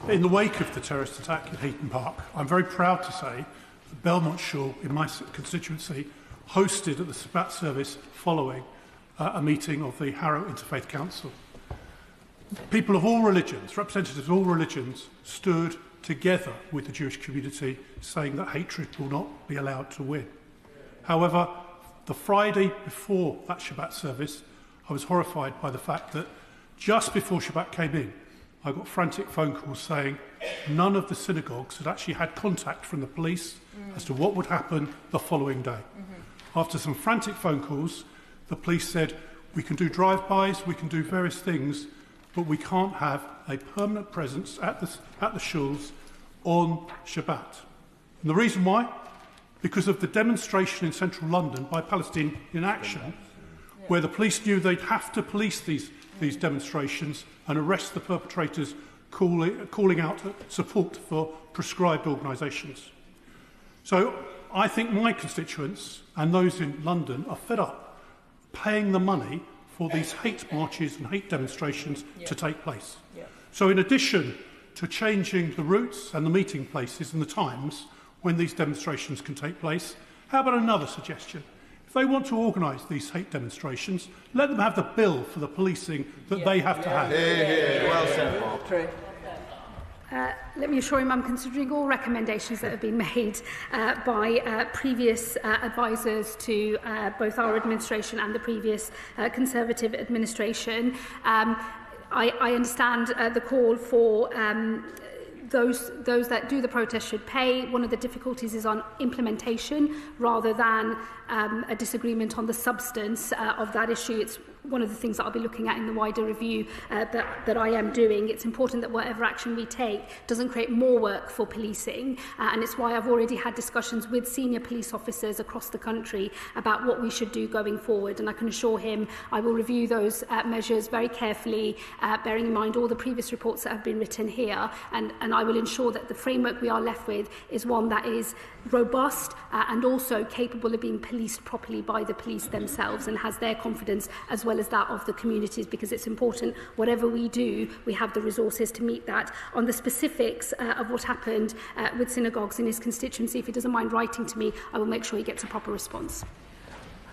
In the wake of the terrorist attack in Heaton Park, I'm very proud to say that Belmont Shore, in my constituency, hosted at the Sabbat service following a meeting of the Harrow Interfaith Council. People of all religions, representatives of all religions, stood together with the Jewish community, saying that hatred will not be allowed to win. However, the Friday before that Shabbat service, I was horrified by the fact that just before Shabbat came in, I got frantic phone calls saying none of the synagogues had actually had contact from the police as to what would happen the following day. After some frantic phone calls, the police said, we can do drive-bys, we can do various things, but we can't have a permanent presence at the shuls on Shabbat. And the reason why? Because of the demonstration in central London by Palestine in Action, where the police knew they'd have to police these demonstrations and arrest the perpetrators, calling out support for prescribed organisations. So I think my constituents and those in London are fed up paying the money for these hate marches and hate demonstrations to take place. So in addition to changing the routes and the meeting places and the times when these demonstrations can take place, how about another suggestion? If they want to organise these hate demonstrations, let them have the bill for the policing that they have to have. Well said, Bob. Let me assure him I'm considering all recommendations that have been made by previous advisers to both our administration and the previous Conservative administration. I understand the call for those that do the protest should pay. One of the difficulties is on implementation rather than a disagreement on the substance of that issue. It's one of the things that I'll be looking at in the wider review that I am doing. It's important that whatever action we take doesn't create more work for policing, and it's why I've already had discussions with senior police officers across the country about what we should do going forward, and I can assure him I will review those measures very carefully, bearing in mind all the previous reports that have been written here, and I will ensure that the framework we are left with is one that is robust and also capable of being policed properly by the police themselves and has their confidence as well as that of the communities, because it's important whatever we do we have the resources to meet that. On the specifics of what happened with synagogues in his constituency, if he doesn't mind writing to me, I will make sure he gets a proper response.